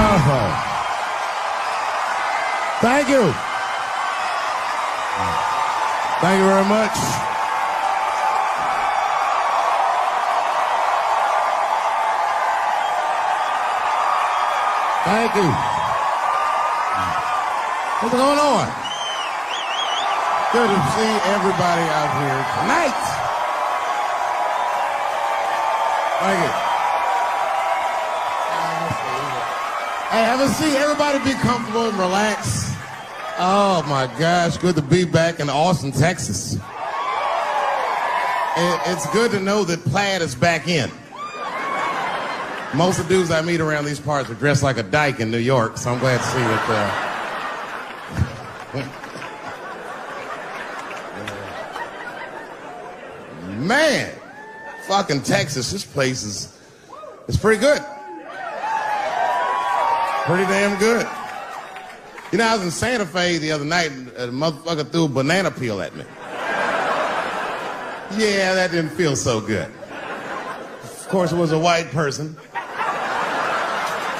powerful. Thank you. Thank you very much. Thank you. What's going on? Good to see everybody out here tonight. Thank you. Hey, have a seat. Everybody be comfortable and relax. Oh my gosh, good to be back in Austin, Texas. It's good to know that plaid is back in. Most of the dudes I meet around these parts are dressed like a dyke in New York, so I'm glad to see that. Man, fucking Texas, this place is pretty good. Pretty damn good. You know, I was in Santa Fe the other night and a motherfucker threw a banana peel at me. Yeah, that didn't feel so good. Of course, it was a white person.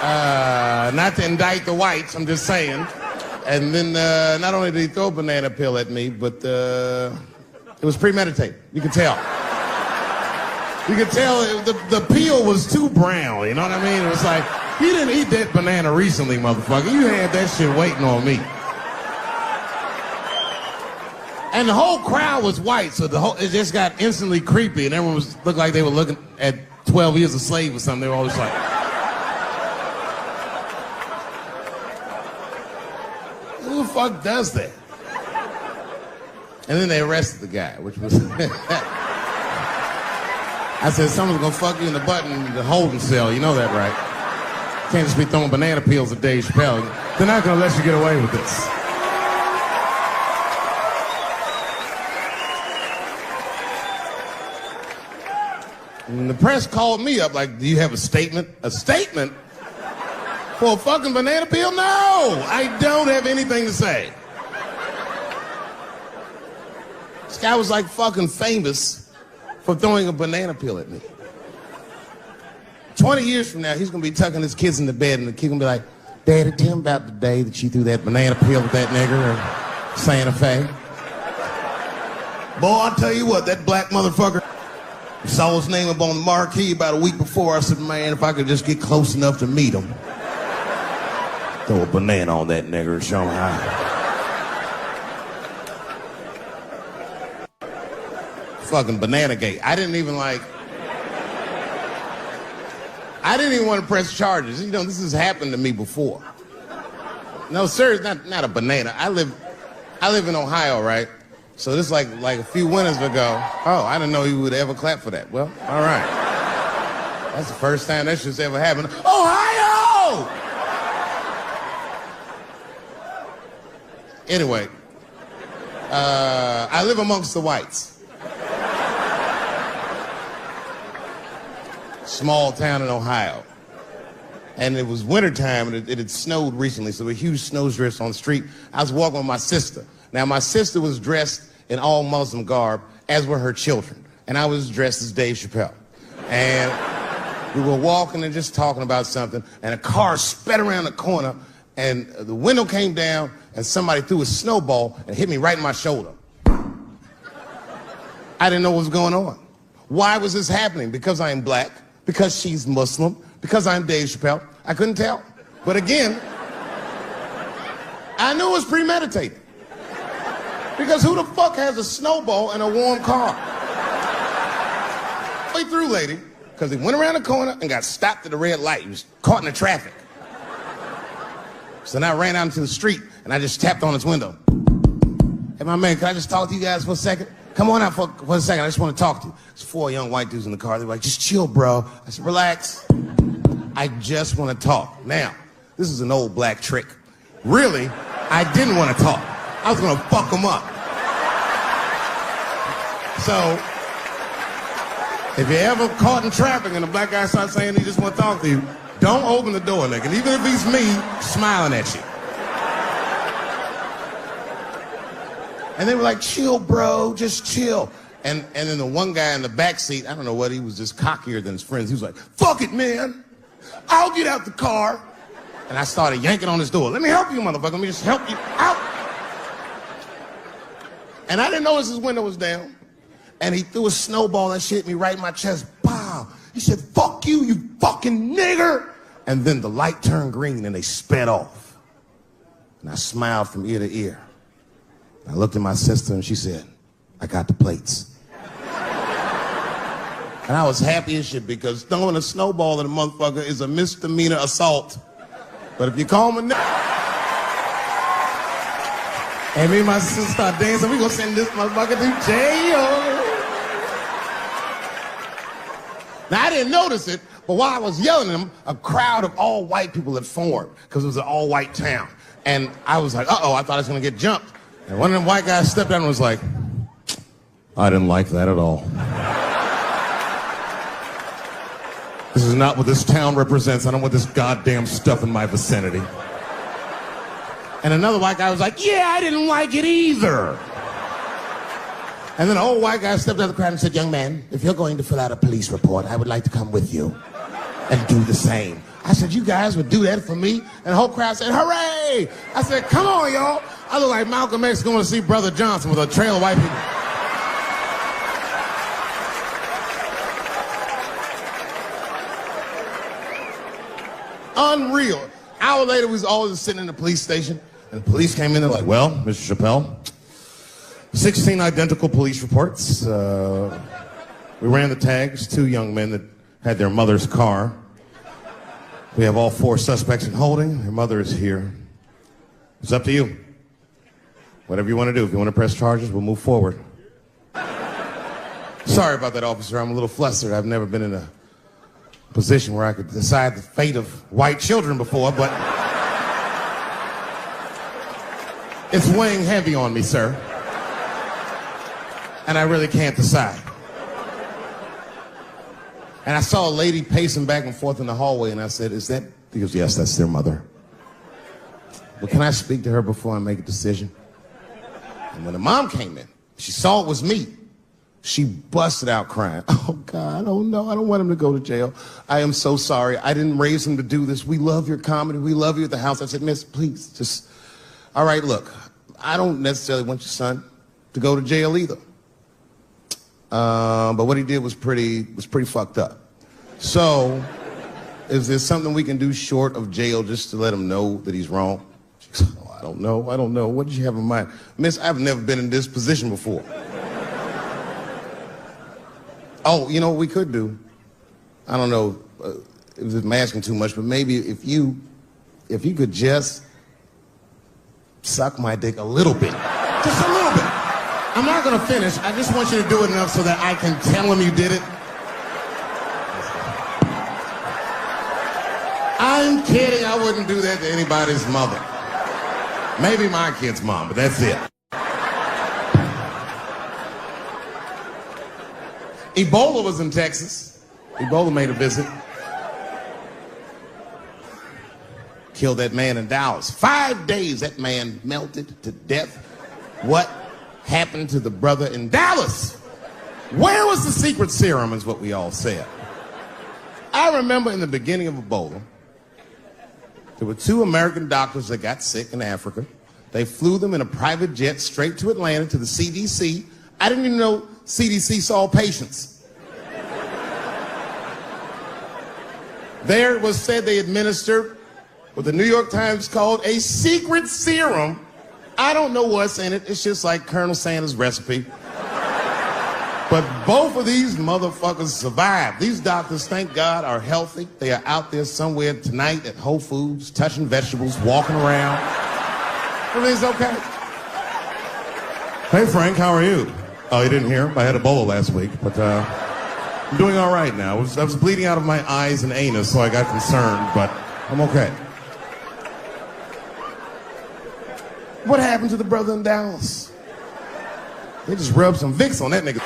Not to indict the whites, I'm just saying. And then not only did he throw a banana peel at me, but it was premeditated. You could tell. You could tell the peel was too brown, you know what I mean? It was like, you didn't eat that banana recently, motherfucker. You had that shit waiting on me. And the whole crowd was white, so it just got instantly creepy, and everyone looked like they were looking at 12 Years a Slave or something. They were always like, who the fuck does that? And then they arrested the guy, which was... I said, someone's gonna fuck you in the butt in the holding cell. You know that, right? Can't just be throwing banana peels at Dave Chappelle. They're not gonna let you get away with this. And the press called me up like, do you have a statement? A statement? For a fucking banana peel? No! I don't have anything to say. This guy was like fucking famous for throwing a banana peel at me. 20 years from now, he's gonna be tucking his kids in the bed and the kid gonna be like, Daddy, tell him about the day that you threw that banana peel at that nigger in Santa Fe. Boy, I'll tell you what, that black motherfucker saw his name up on the marquee about a week before. I said, man, if I could just get close enough to meet him, throw a banana on that nigger and show him how. Fucking banana gate. I didn't even want to press charges. You know, this has happened to me before. No, sir, it's not a banana. I live in Ohio, right? So this is like a few winters ago. Oh, I didn't know you would ever clap for that. Well, all right. That's the first time that shit's ever happened. Ohio! Anyway, I live amongst the whites. Small town in Ohio. And it was wintertime, and it had snowed recently, so there were huge snowdrifts on the street. I was walking with my sister. Now, my sister was dressed in all Muslim garb, as were her children. And I was dressed as Dave Chappelle. And we were walking and just talking about something, and a car sped around the corner, and the window came down, and somebody threw a snowball and hit me right in my shoulder. I didn't know what was going on. Why was this happening? Because I'm black, because she's Muslim, because I'm Dave Chappelle. I couldn't tell. But again, I knew it was premeditated. Because who the fuck has a snowball in a warm car? Way through, lady, because he went around the corner and got stopped at the red light. He was caught in the traffic. So then I ran out into the street and I just tapped on his window. Hey, my man, can I just talk to you guys for a second? Come on out for a second. I just want to talk to you. There's 4 young white dudes in the car. They were like, just chill, bro. I said, relax. I just want to talk. Now, this is an old black trick. Really, I didn't want to talk. I was going to fuck them up. So, if you're ever caught in traffic and a black guy starts saying he just want to talk to you, don't open the door, nigga. Even if he's me, smiling at you. And they were like, chill, bro, just chill. And then the one guy in the back seat, I don't know what, he was just cockier than his friends. He was like, fuck it, man. I'll get out the car. And I started yanking on his door. Let me help you, motherfucker. Let me just help you out. And I didn't notice his window was down. And he threw a snowball that shit hit me right in my chest. Pow. He said, fuck you, you fucking nigger. And then the light turned green and they sped off. And I smiled from ear to ear. I looked at my sister and she said, I got the plates. And I was happy as shit because throwing a snowball at a motherfucker is a misdemeanor assault. But if you call him a nigger, and me and my sister start dancing, we gonna send this motherfucker to jail. Now, I didn't notice it, but while I was yelling at him, a crowd of all white people had formed because it was an all-white town. And I was like, uh-oh, I thought I was gonna get jumped. And one of them white guys stepped down and was like, I didn't like that at all. This is not what this town represents. I don't want this goddamn stuff in my vicinity. And another white guy was like, yeah, I didn't like it either. And then an old white guy stepped out of the crowd and said, young man, if you're going to fill out a police report, I would like to come with you and do the same. I said, you guys would do that for me? And the whole crowd said, hooray! I said, come on, y'all. I look like Malcolm X going to see Brother Johnson with a trail of white people. Unreal. An hour later, we was all just sitting in the police station, and the police came in and like, well, Mr. Chappelle, 16 identical police reports. We ran the tags, 2 young men that had their mother's car. We have all 4 suspects in holding. Their mother is here. It's up to you. Whatever you want to do. If you want to press charges, we'll move forward. Sorry about that, officer. I'm a little flustered. I've never been in a position where I could decide the fate of white children before, but it's weighing heavy on me, sir. And I really can't decide. And I saw a lady pacing back and forth in the hallway, and I said, is that? He goes, yes, that's their mother. Well, can I speak to her before I make a decision? And when the mom came in, she saw it was me. She busted out crying. Oh, God, I don't know. I don't want him to go to jail. I am so sorry. I didn't raise him to do this. We love your comedy. We love you at the house. I said, miss, please, just, all right, look, I don't necessarily want your son to go to jail either. But what he did was pretty fucked up. So, is there something we can do short of jail just to let him know that he's wrong? She goes, oh, I don't know. What did you have in mind? Miss, I've never been in this position before. Oh, you know what we could do? I don't know, I'm asking too much, but maybe if you could just suck my dick a little bit. Just a little bit. I'm not gonna finish. I just want you to do it enough so that I can tell him you did it. I'm kidding, I wouldn't do that to anybody's mother. Maybe my kid's mom, but that's it. Ebola was in Texas. Ebola made a visit. Killed that man in Dallas. 5 days that man melted to death. What happened to the brother in Dallas? Where was the secret serum is what we all said. I remember in the beginning of Ebola, there were 2 American doctors that got sick in Africa. They flew them in a private jet straight to Atlanta to the CDC. I didn't even know CDC saw patients. There it was said they administered what the New York Times called a secret serum. I don't know what's in it. It's just like Colonel Sanders' recipe. But both of these motherfuckers survived. These doctors, thank God, are healthy. They are out there somewhere tonight at Whole Foods, touching vegetables, walking around. Everything's okay. Hey, Frank, how are you? Oh, you didn't hear? I had Ebola last week, but I'm doing all right now. I was bleeding out of my eyes and anus, so I got concerned, but I'm okay. What happened to the brother in Dallas? They just rubbed some Vicks on that nigga.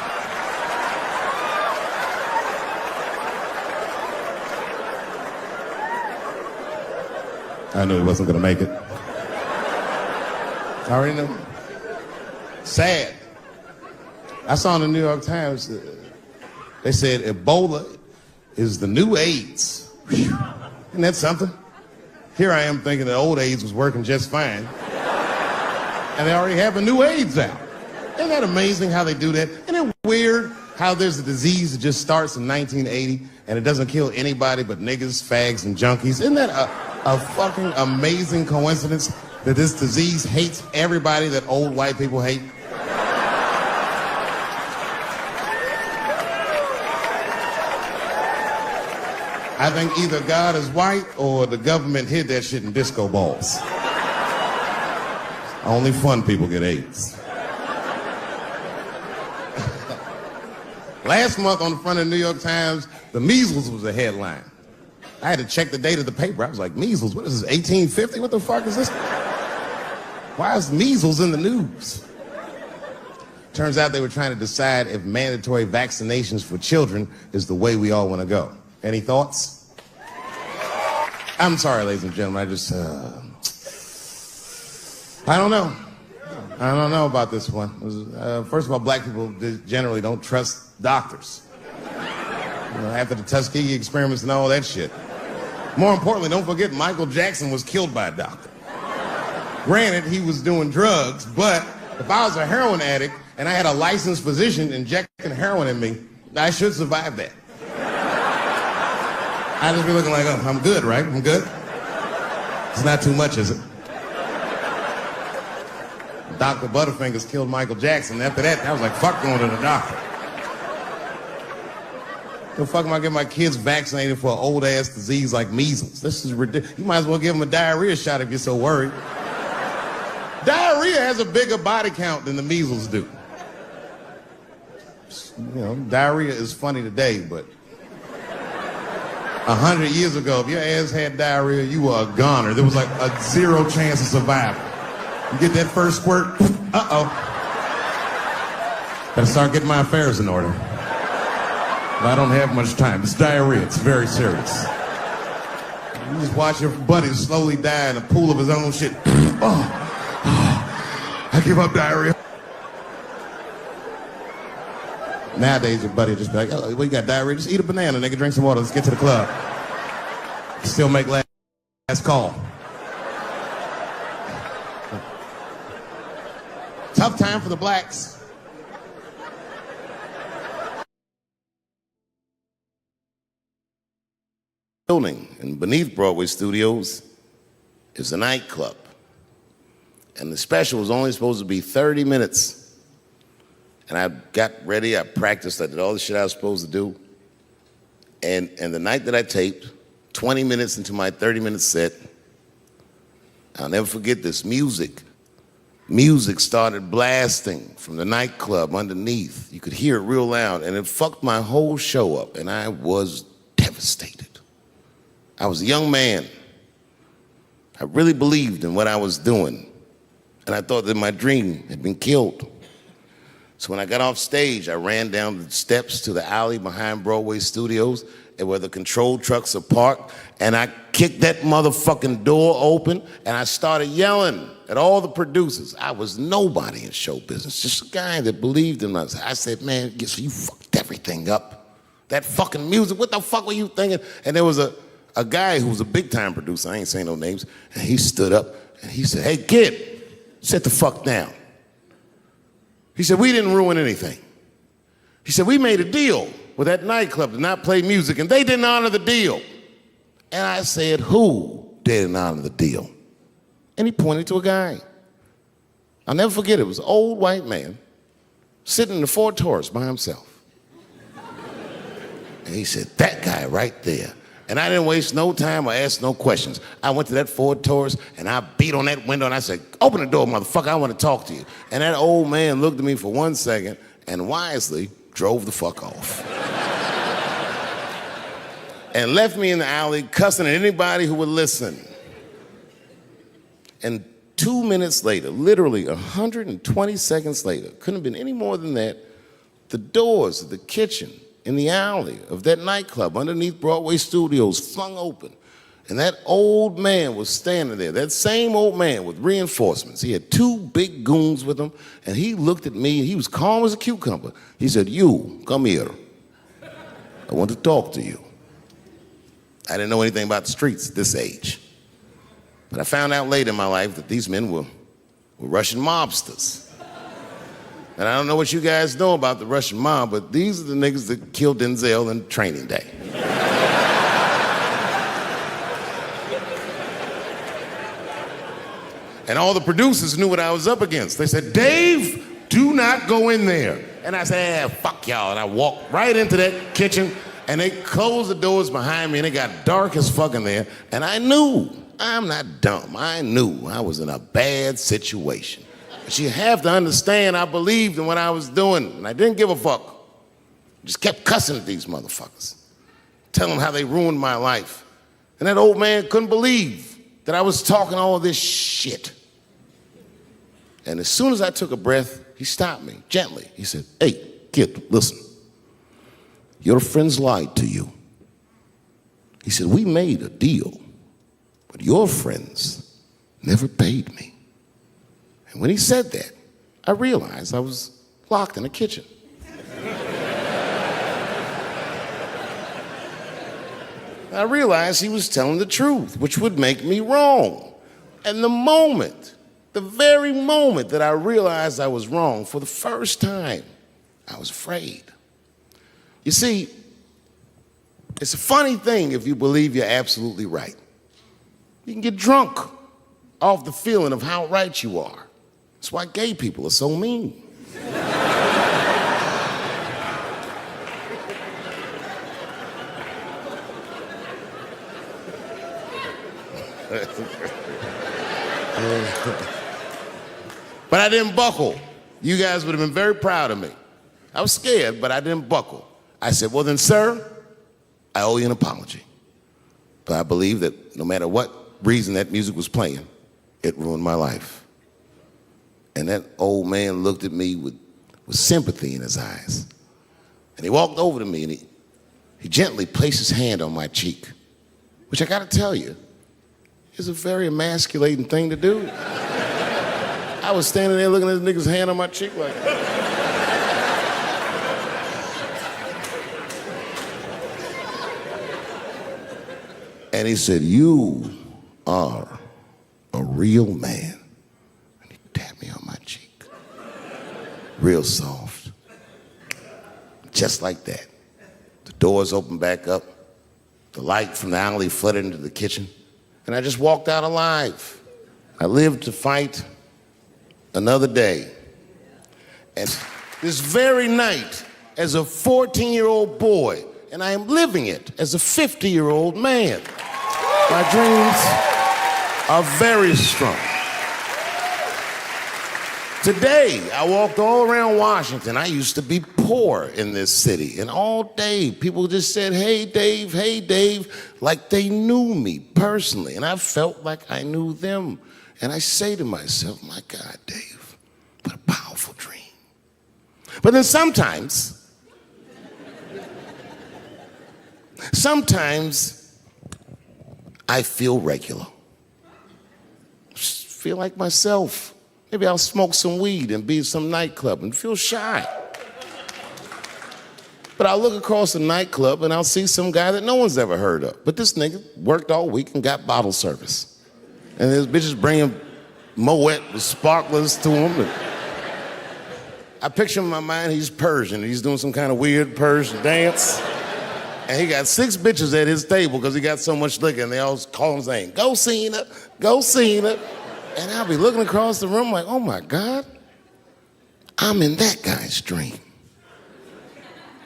I knew he wasn't gonna make it. I already knew. Sad. I saw in the New York Times, they said Ebola is the new AIDS. Isn't that something? Here I am thinking that old AIDS was working just fine. And they already have a new AIDS out. Isn't that amazing how they do that? Isn't it weird how there's a disease that just starts in 1980 and it doesn't kill anybody but niggas, fags, and junkies? Isn't that a fucking amazing coincidence that this disease hates everybody that old white people hate? I think either God is white or the government hid that shit in disco balls. Only fun people get AIDS. Last month on the front of the New York Times, the measles was a headline. I had to check the date of the paper. I was like, measles, what is this, 1850? What the fuck is this? Why is measles in the news? Turns out they were trying to decide if mandatory vaccinations for children is the way we all want to go. Any thoughts? I'm sorry, ladies and gentlemen, I don't know. I don't know about this one. First of all, black people generally don't trust doctors. After the Tuskegee experiments and all that shit. More importantly, don't forget Michael Jackson was killed by a doctor. Granted, he was doing drugs, but if I was a heroin addict and I had a licensed physician injecting heroin in me, I should survive that. I'd just be looking like, oh, I'm good, right? I'm good? It's not too much, is it? Dr. Butterfingers killed Michael Jackson. After that, I was like, fuck going to the doctor. The fuck am I getting my kids vaccinated for an old-ass disease like measles? This is ridiculous. You might as well give them a diarrhea shot if you're so worried. Diarrhea has a bigger body count than the measles do. You know, diarrhea is funny today, but 100 years ago, if your ass had diarrhea, you were a goner. There was like a 0 chance of survival. You get that first squirt, uh-oh. Gotta start getting my affairs in order. But I don't have much time. It's diarrhea. It's very serious. You just watch your buddy slowly die in a pool of his own shit. I give up diarrhea. Nowadays, your buddy just be like, oh, well, you got diarrhea? Just eat a banana, nigga, drink some water, let's get to the club. Still make last call. Tough time for the blacks. Building and beneath Broadway Studios is a nightclub. And the special was only supposed to be 30 minutes. And I got ready, I practiced, I did all the shit I was supposed to do. And the night that I taped, 20 minutes into my 30-minute set, I'll never forget this, music started blasting from the nightclub underneath. You could hear it real loud, and it fucked my whole show up, and I was devastated. I was a young man. I really believed in what I was doing, and I thought that my dream had been killed. So when I got off stage, I ran down the steps to the alley behind Broadway Studios and where the control trucks are parked, and I kicked that motherfucking door open, and I started yelling at all the producers. I was nobody in show business, just a guy that believed in us. I said, man, you fucked everything up. That fucking music, what the fuck were you thinking? And there was a guy who was a big-time producer, I ain't saying no names, and he stood up, and he said, hey, kid, sit the fuck down. He said, we didn't ruin anything. He said, we made a deal with that nightclub to not play music, and they didn't honor the deal. And I said, who didn't honor the deal? And he pointed to a guy. I'll never forget it. It was an old white man sitting in the Ford Taurus by himself. And he said, that guy right there. And I didn't waste no time or ask no questions. I went to that Ford Taurus, and I beat on that window, and I said, open the door, motherfucker, I want to talk to you. And that old man looked at me for 1 second and wisely drove the fuck off. And left me in the alley cussing at anybody who would listen. And 2 minutes later, literally 120 seconds later, couldn't have been any more than that, the doors of the kitchen in the alley of that nightclub underneath Broadway Studios flung open. And that old man was standing there, that same old man with reinforcements. He had 2 big goons with him, and he looked at me, and he was calm as a cucumber. He said, you, come here. I want to talk to you. I didn't know anything about the streets at this age. But I found out later in my life that these men were Russian mobsters. And I don't know what you guys know about the Russian mob, but these are the niggas that killed Denzel in Training Day. And all the producers knew what I was up against. They said, Dave, do not go in there. And I said, fuck y'all. And I walked right into that kitchen, and they closed the doors behind me, and it got dark as fuck in there. And I knew, I'm not dumb, I knew I was in a bad situation. But you have to understand, I believed in what I was doing, and I didn't give a fuck. Just kept cussing at these motherfuckers, telling them how they ruined my life. And that old man couldn't believe that I was talking all this shit. And as soon as I took a breath, he stopped me gently. He said, hey, kid, listen. Your friends lied to you. He said, we made a deal, but your friends never paid me. And when he said that, I realized I was locked in a kitchen. I realized he was telling the truth, which would make me wrong. And the very moment that I realized I was wrong, for the first time, I was afraid. You see, it's a funny thing if you believe you're absolutely right. You can get drunk off the feeling of how right you are. That's why gay people are so mean. But I didn't buckle. You guys would have been very proud of me. I was scared, but I didn't buckle. I said, well then, sir, I owe you an apology. But I believe that no matter what reason that music was playing, it ruined my life. And that old man looked at me with sympathy in his eyes. And he walked over to me and he gently placed his hand on my cheek, which I gotta tell you, is a very emasculating thing to do. I was standing there looking at this nigga's hand on my cheek like that. And he said, you are a real man. And he tapped me on my cheek. Real soft. Just like that. The doors opened back up. The light from the alley flooded into the kitchen. And I just walked out alive. I lived to fight another day. And this very night, as a 14-year-old boy, and I am living it as a 50-year-old man, my dreams are very strong. Today, I walked all around Washington. I used to be poor in this city, and all day people just said, hey, Dave, like they knew me personally, and I felt like I knew them. And I say to myself, my God, Dave, what a powerful dream. But then sometimes I feel regular. Just feel like myself. Maybe I'll smoke some weed and be in some nightclub and feel shy. But I'll look across the nightclub and I'll see some guy that no one's ever heard of. But this nigga worked all week and got bottle service. And there's bitches bringing Moet with sparklers to him. And I picture in my mind he's Persian. He's doing some kind of weird Persian dance. And he got 6 bitches at his table because he got so much liquor, and they all call him saying, go Cena, go Cena. And I'll be looking across the room like, oh my God, I'm in that guy's dream.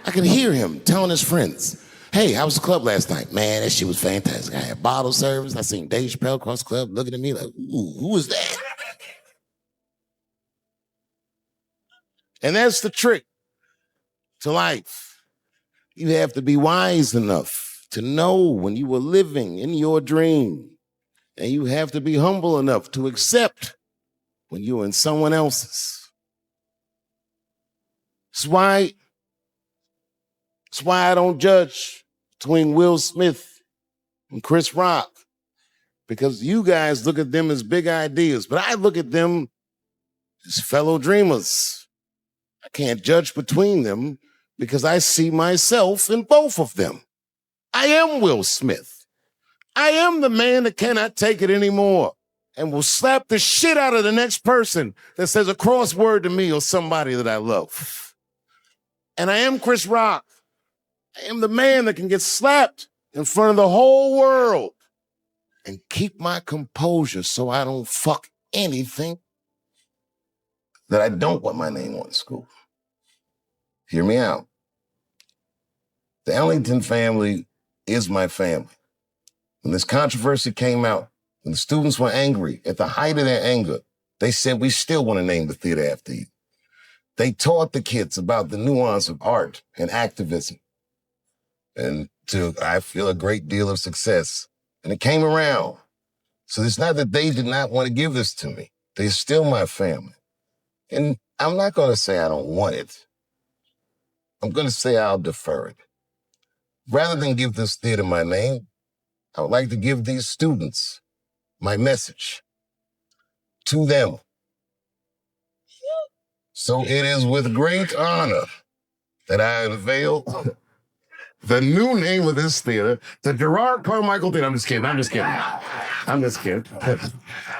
I can hear him telling his friends, hey, how was the club last night? Man, that shit was fantastic. I had bottle service. I seen Dave Chappelle across the club looking at me like, ooh, who was that? And that's the trick to life. You have to be wise enough to know when you were living in your dream. And you have to be humble enough to accept when you're in someone else's. That's why I don't judge between Will Smith and Chris Rock. Because you guys look at them as big ideas, but I look at them as fellow dreamers. I can't judge between them because I see myself in both of them. I am Will Smith. I am the man that cannot take it anymore and will slap the shit out of the next person that says a crossword to me or somebody that I love. And I am Chris Rock. I am the man that can get slapped in front of the whole world and keep my composure so I don't fuck anything that I don't want my name on in school. Hear me out. The Ellington family is my family. When this controversy came out, when the students were angry, at the height of their anger, they said, we still want to name the theater after you. They taught the kids about the nuance of art and activism. And I feel, a great deal of success. And it came around. So it's not that they did not want to give this to me. They're still my family. And I'm not going to say I don't want it. I'm going to say I'll defer it. Rather than give this theater my name, I would like to give these students my message to them. So it is with great honor that I unveil the new name of this theater, the Gerard Carmichael Theater. I'm just kidding.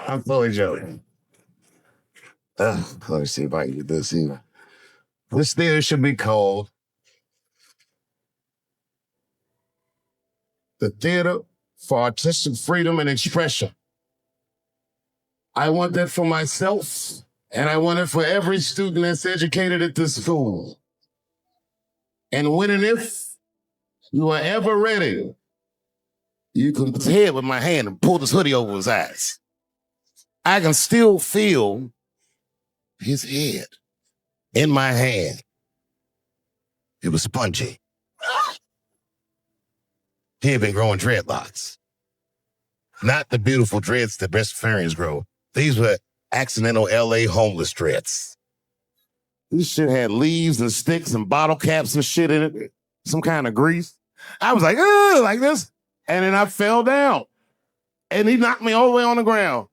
I'm fully joking. Let me see if I can get this here. This theater should be called the Theater for Artistic Freedom and Expression. I want that for myself, and I want it for every student that's educated at this school. And when and if you are ever ready, you can put his head with my hand and pull this hoodie over his eyes. I can still feel his head in my hand. It was spongy. He had been growing dreadlocks. Not the beautiful dreads that breastfeedians grow. These were accidental LA homeless dreads. This shit had leaves and sticks and bottle caps and shit in it. Some kind of grease. I was like, ugh, like this. And then I fell down. And he knocked me all the way on the ground.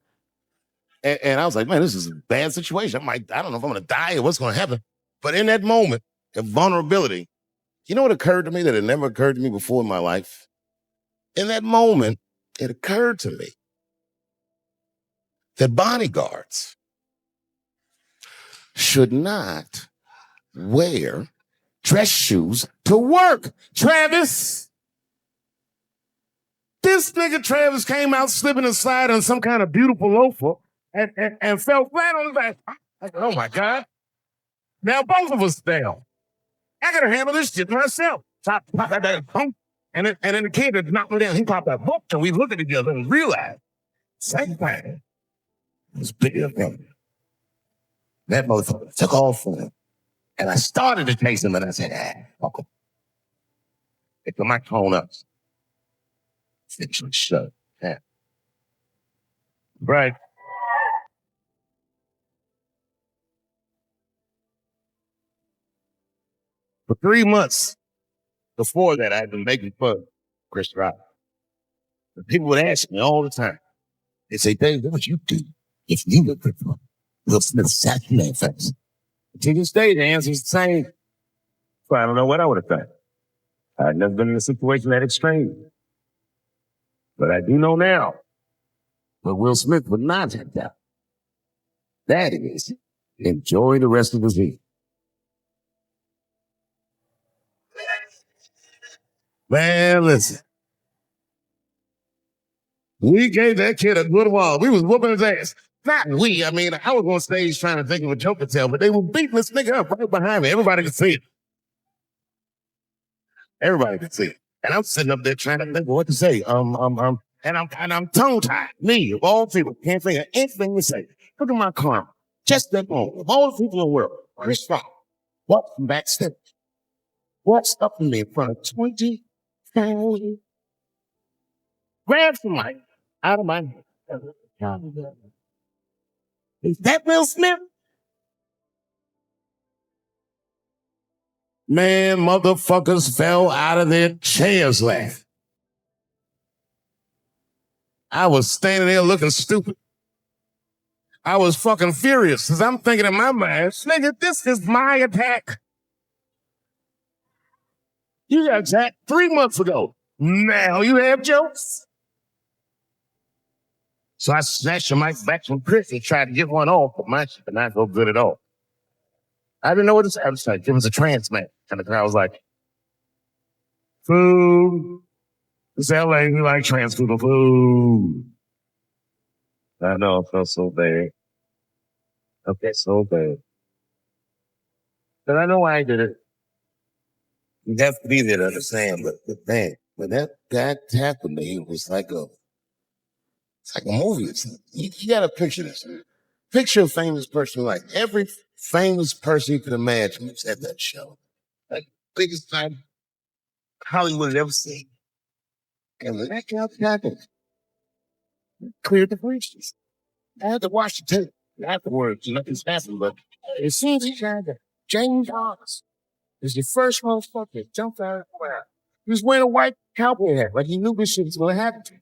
And I was like, man, this is a bad situation. I don't know if I'm going to die or what's going to happen. But in that moment of vulnerability, you know what occurred to me that had never occurred to me before in my life? In that moment, it occurred to me that bodyguards should not wear dress shoes to work. Travis! This nigga Travis came out slipping and sliding on some kind of beautiful loafer and fell flat on his back. I said, oh my God. Now both of us fell. I gotta handle this shit myself. Pop that pump. And then the kid that knocked me down, he popped that book, and we looked at each other and realized, same thing was bigger than me. That motherfucker took off from him. And I started to chase him, and I said, fuck him. Pick the microphone up. Essentially shut. Yeah. Right. For 3 months before that, I had been making fun of Chris Rock. And people would ask me all the time. They'd say, Dave, what would you do if you were Chris Rock? Will Smith sat you that face. To this day, the answer is the same. So I don't know what I would have done. I'd never been in a situation that extreme. But I do know now what Will Smith would not have done. That is, enjoy the rest of the season. Man, listen. We gave that kid a good while. We was whooping his ass. Not we. I mean, I was on stage trying to think of a joke to tell, but they were beating this nigga up right behind me. Everybody could see it. Everybody could see it. And I'm sitting up there trying to think of what to say. And I'm tongue-tied. Me, of all people, can't think of anything to say. Look at my karma. Just that moment. Of all the people in the world, Chris Rock walked from backstage. Walks up to me in front of 20,000. Grabs the mic out of my hand. Is that Will Smith? Man, motherfuckers fell out of their chairs laughing. I was standing there looking stupid. I was fucking furious because I'm thinking in my mind, nigga, this is my attack. You got attacked 3 months ago. Now you have jokes. So I snatched the mic back from Chris and tried to get one off, but my shit did not go good at all. I didn't know what to say. I was like, it was a trans man. And the crowd was like, food. It's LA, we like trans people, food. I know, I felt so bad. I felt so bad. But I know why I did it. You have to be there to understand, but man, when that happened to me, it was like it's like a movie. You gotta picture this. Picture a famous person, like every famous person you can imagine was at that show. Like biggest time Hollywood had ever seen. And when that happened, cleared the breaches. I had to watch the tape afterwards. Nothing's happened, but as soon as he tried to, James Harris is the first motherfucker that jumped out of the crowd. He was wearing a white cowboy hat, like he knew this shit was going to happen to him.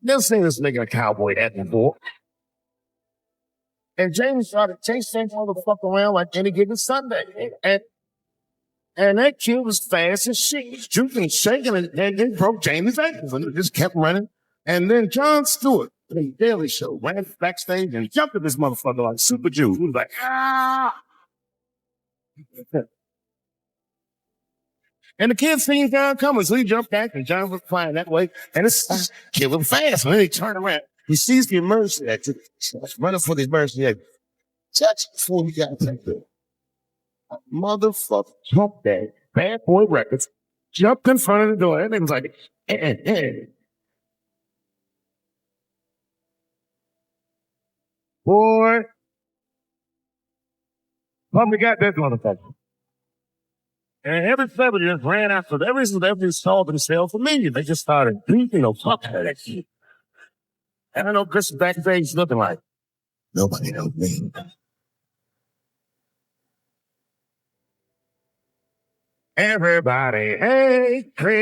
Never seen this nigga in a cowboy hat before. And James started chasing that motherfucker around like any given Sunday. And that kid was fast as shit. He was jumping and shaking, and it broke James' ankles, and it just kept running. And then Jon Stewart, the Daily Show, ran backstage and jumped at this motherfucker like Super Jew. He was like, ah! And the kid seen Jon coming, so he jumped back, and Jon was flying that way. And it's killing fast. And then he turned around. He sees the emergency exit. He's running for the emergency exit. Touch before he got to the motherfucker jumped that Bad Boy Records, jumped in front of the door. And it was like, Boy, probably got that motherfucker. And every celebrity just ran after every celebrity saw themselves for me. They just started beating the fuck out of that shit. And I know Chris is backstage looking like, nobody knows me. Everybody, hey, Chris.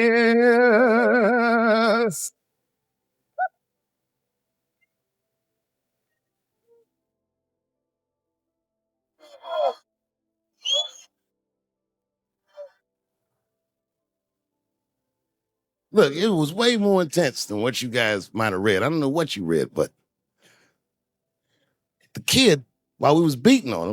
Look, it was way more intense than what you guys might have read. I don't know what you read, but the kid, while we was beating on him,